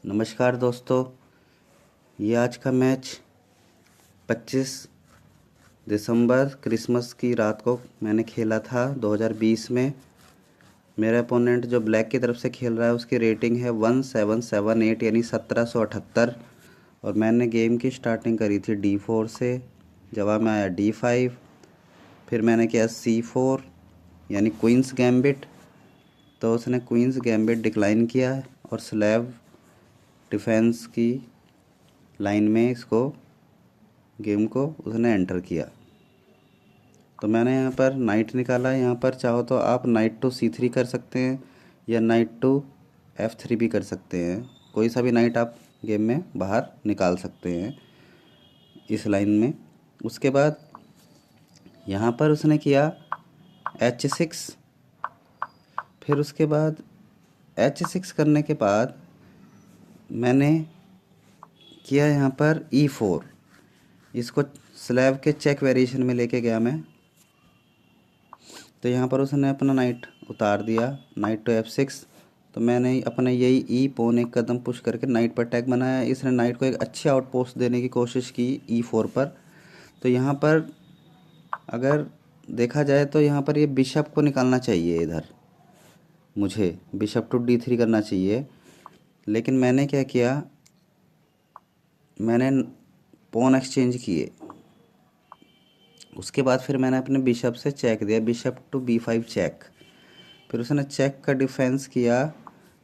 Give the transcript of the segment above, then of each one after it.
नमस्कार दोस्तों। ये आज का मैच 25 दिसंबर क्रिसमस की रात को मैंने खेला था 2020 में। मेरा अपोनेंट जो ब्लैक की तरफ से खेल रहा है उसकी रेटिंग है 1778 यानी 1778। और मैंने गेम की स्टार्टिंग करी थी D4 से, जवाब में आया D5। फिर मैंने किया C4 यानी क्वींस गैम्बिट, तो उसने क्वींस गैम्बिट डिक्लाइन किया और स्लैब डिफेंस की लाइन में इसको गेम को उसने एंटर किया। तो मैंने यहाँ पर नाइट निकाला। यहाँ पर चाहो तो आप नाइट टू C3 कर सकते हैं या नाइट टू F3 भी कर सकते हैं। कोई सा भी नाइट आप गेम में बाहर निकाल सकते हैं इस लाइन में। उसके बाद यहाँ पर उसने किया H6। फिर उसके बाद H6 करने के बाद मैंने किया यहाँ पर E4। इसको स्लैब के चेक वेरिएशन में लेके गया मैं। तो यहाँ पर उसने अपना नाइट उतार दिया, नाइट टू F6। तो मैंने अपने यही पौन एक कदम पुश करके नाइट पर अटैक बनाया। इसने नाइट को एक अच्छी आउटपोस्ट देने की कोशिश की E4 पर। तो यहाँ पर अगर देखा जाए तो यहाँ पर ये बिशप को निकालना चाहिए, इधर मुझे बिशप टू D3 करना चाहिए। लेकिन मैंने क्या किया, मैंने पॉन एक्सचेंज किए। उसके बाद फिर मैंने अपने बिशप से चेक दिया, बिशप टू B5 चेक। फिर उसने चेक का डिफेंस किया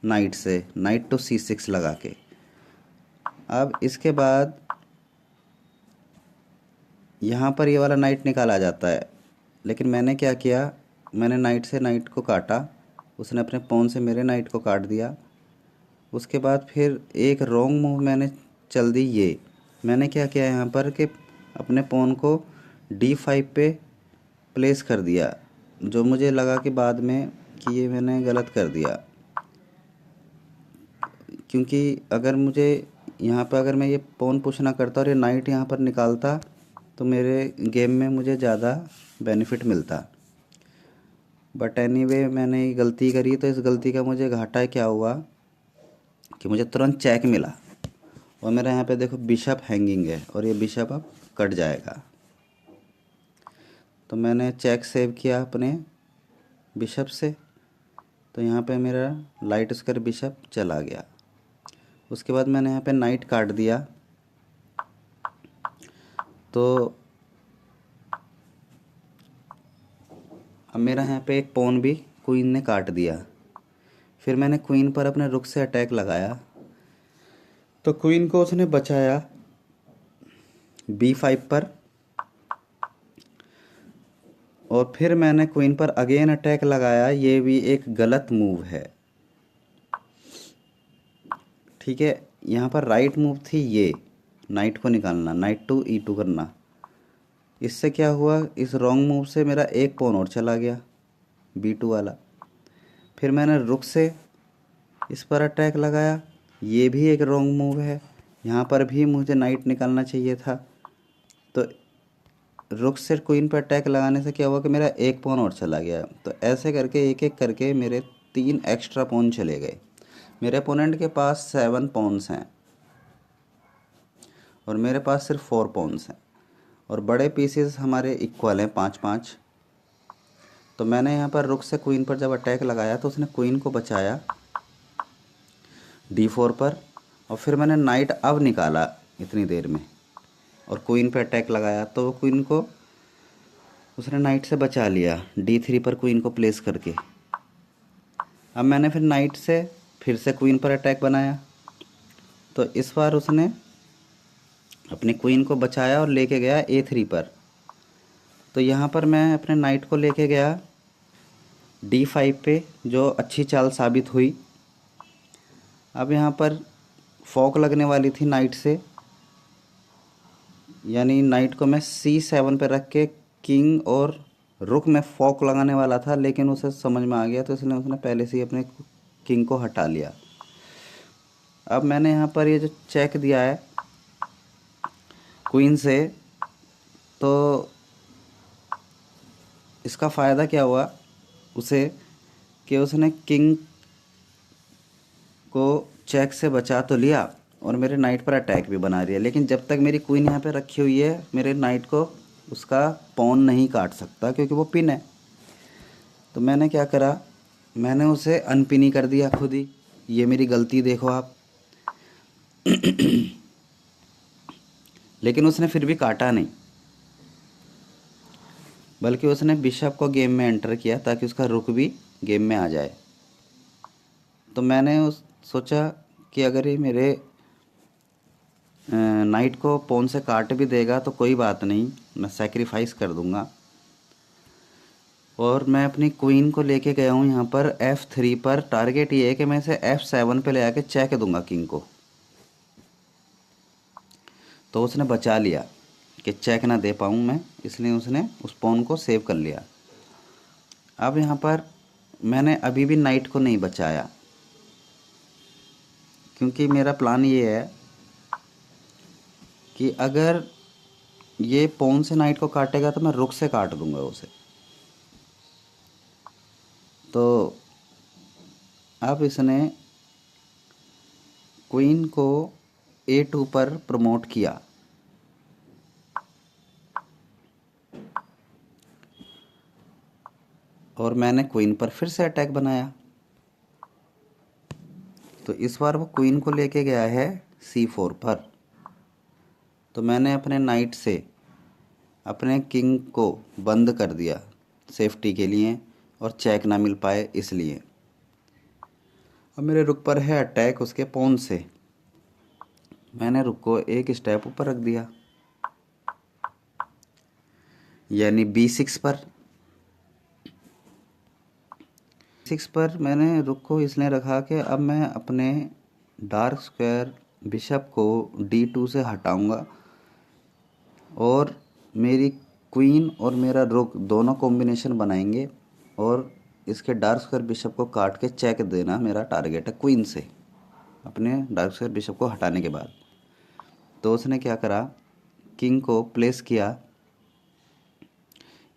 नाइट से, नाइट टू C6 लगा के। अब इसके बाद यहाँ पर ये वाला नाइट निकाला जाता है, लेकिन मैंने क्या किया, मैंने नाइट से नाइट को काटा, उसने अपने पॉन से मेरे नाइट को काट दिया। उसके बाद फिर एक रॉन्ग मूव मैंने चल दी। ये मैंने क्या किया यहाँ पर कि अपने पॉन को D5 पे प्लेस कर दिया, जो मुझे लगा कि बाद में कि ये मैंने गलत कर दिया। क्योंकि अगर मुझे यहाँ पर अगर मैं ये पॉन पुश ना करता और ये नाइट यहाँ पर निकालता तो मेरे गेम में मुझे ज़्यादा बेनिफिट मिलता। बट एनीवे मैंने ये गलती करी, तो इस गलती का मुझे घाटा क्या हुआ कि मुझे तुरंत चेक मिला। और मेरा यहाँ पे देखो बिशप हैंगिंग है और ये बिशप अब कट जाएगा। तो मैंने चेक सेव किया अपने बिशप से। तो यहाँ पे मेरा लाइट स्क्वायर बिशप चला गया। उसके बाद मैंने यहाँ पे नाइट काट दिया। तो अब मेरा यहाँ पे एक पॉन भी क्वीन ने काट दिया। फिर मैंने क्वीन पर अपने रुक से अटैक लगाया, तो क्वीन को उसने बचाया B5 पर। और फिर मैंने क्वीन पर अगेन अटैक लगाया। ये भी एक गलत मूव है, ठीक है। यहाँ पर राइट मूव थी ये नाइट को निकालना, नाइट टू E2 करना। इससे क्या हुआ, इस रॉन्ग मूव से मेरा एक पॉन और चला गया B2 वाला। फिर मैंने रुक से इस पर अटैक लगाया। ये भी एक रॉन्ग मूव है, यहाँ पर भी मुझे नाइट निकालना चाहिए था। तो रुक से क्वीन पर अटैक लगाने से क्या हुआ कि मेरा एक पॉन और चला गया। तो ऐसे करके एक एक करके मेरे 3 एक्स्ट्रा पॉन चले गए। मेरे अपोनेंट के पास 7 पॉन्स हैं और मेरे पास सिर्फ 4 पॉन्स हैं। और बड़े पीसेस हमारे इक्वल हैं 5-5। तो मैंने यहाँ पर रुक से क्वीन पर जब अटैक लगाया तो उसने क्वीन को बचाया D4 पर। और फिर मैंने नाइट अब निकाला इतनी देर में और क्वीन पे अटैक लगाया, तो क्वीन को उसने नाइट से बचा लिया D3 पर क्वीन को प्लेस करके। अब मैंने फिर नाइट से फिर से क्वीन पर अटैक बनाया, तो इस बार उसने अपनी क्वीन को बचाया और लेके गया A3 पर। तो यहाँ पर मैं अपने नाइट को लेके गया D5 पे, जो अच्छी चाल साबित हुई। अब यहाँ पर फॉक लगने वाली थी नाइट से, यानी नाइट को मैं C7 पे रख के किंग और रुक में फॉक लगाने वाला था, लेकिन उसे समझ में आ गया तो इसलिए उसने पहले से ही अपने किंग को हटा लिया। अब मैंने यहाँ पर ये जो चेक दिया है क्वीन से, तो इसका फ़ायदा क्या हुआ उसे कि उसने किंग को चेक से बचा तो लिया और मेरे नाइट पर अटैक भी बना दिया, लेकिन जब तक मेरी क्वीन यहाँ पे रखी हुई है मेरे नाइट को उसका पॉन नहीं काट सकता क्योंकि वो पिन है। तो मैंने क्या करा, मैंने उसे अनपिन ही कर दिया खुद ही। ये मेरी गलती देखो आप। लेकिन उसने फिर भी काटा नहीं, बल्कि उसने बिशप को गेम में एंटर किया ताकि उसका रुक भी गेम में आ जाए। तो मैंने उस सोचा कि अगर ये मेरे नाइट को पॉन से काट भी देगा तो कोई बात नहीं, मैं सैक्रिफाइस कर दूंगा। और मैं अपनी क्वीन को लेके गया हूँ यहाँ पर F3 पर। टारगेट ये है कि मैं इसे F7 पे ले आके चेक दूंगा किंग को। तो उसने बचा लिया कि चेक ना दे पाऊँ मैं, इसलिए उसने उस पॉन को सेव कर लिया। अब यहाँ पर मैंने अभी भी नाइट को नहीं बचाया, क्योंकि मेरा प्लान ये है कि अगर ये पॉन से नाइट को काटेगा तो मैं रुक से काट दूंगा उसे। तो अब इसने क्वीन को A2 पर प्रमोट किया। और मैंने क्वीन पर फिर से अटैक बनाया। तो इस बार वो क्वीन को लेके गया है C4 पर। तो मैंने अपने नाइट से अपने किंग को बंद कर दिया सेफ्टी के लिए, और चेक ना मिल पाए इसलिए। अब मेरे रुक पर है अटैक उसके पॉन से। मैंने रुक को एक स्टेप ऊपर रख दिया, यानी B6 पर। 6 पर मैंने रुक को इसलिए रखा कि अब मैं अपने डार्क स्क्वायर बिशप को D2 से हटाऊंगा और मेरी क्वीन और मेरा रुक दोनों कॉम्बिनेशन बनाएंगे, और इसके डार्क स्क्वायर बिशप को काट के चेक देना मेरा टारगेट है क्वीन से, अपने डार्क स्क्वायर बिशप को हटाने के बाद। तो उसने क्या करा, किंग को प्लेस किया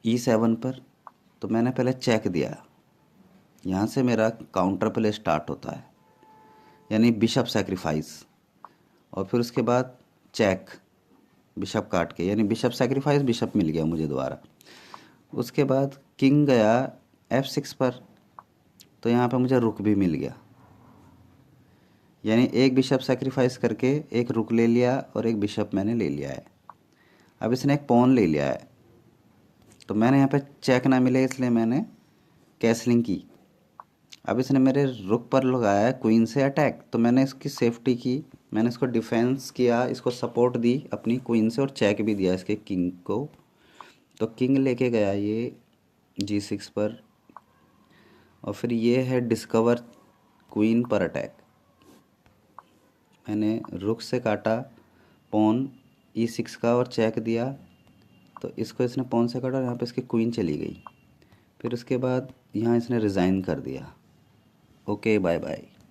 E7 पर। तो मैंने पहले चेक दिया, यहाँ से मेरा काउंटर प्ले स्टार्ट होता है, यानी बिशप सेक्रीफाइस। और फिर उसके बाद चेक बिशप काट के, यानी बिशप सेक्रीफाइस, बिशप मिल गया मुझे दोबारा। उसके बाद किंग गया F6 पर। तो यहाँ पे मुझे रुक भी मिल गया, यानी एक बिशप सेक्रीफाइस करके एक रुक ले लिया और एक बिशप मैंने ले लिया है। अब इसने एक पॉन ले लिया है। तो मैंने यहाँ पे चेक ना मिले इसलिए मैंने कैसलिंग की। अब इसने मेरे रुक पर लगाया है क्वीन से अटैक, तो मैंने इसकी सेफ्टी की, मैंने इसको डिफेंस किया, इसको सपोर्ट दी अपनी क्वीन से, और चेक भी दिया इसके किंग को। तो किंग लेके गया ये G6 पर, और फिर ये है डिस्कवर क्वीन पर अटैक। मैंने रुक से काटा पॉन E6 का और चेक दिया। तो इसको इसने पॉन से काटा और यहाँ पे इसकी क्वीन चली गई। फिर उसके बाद यहाँ इसने रिज़ाइन कर दिया। Okay, bye bye.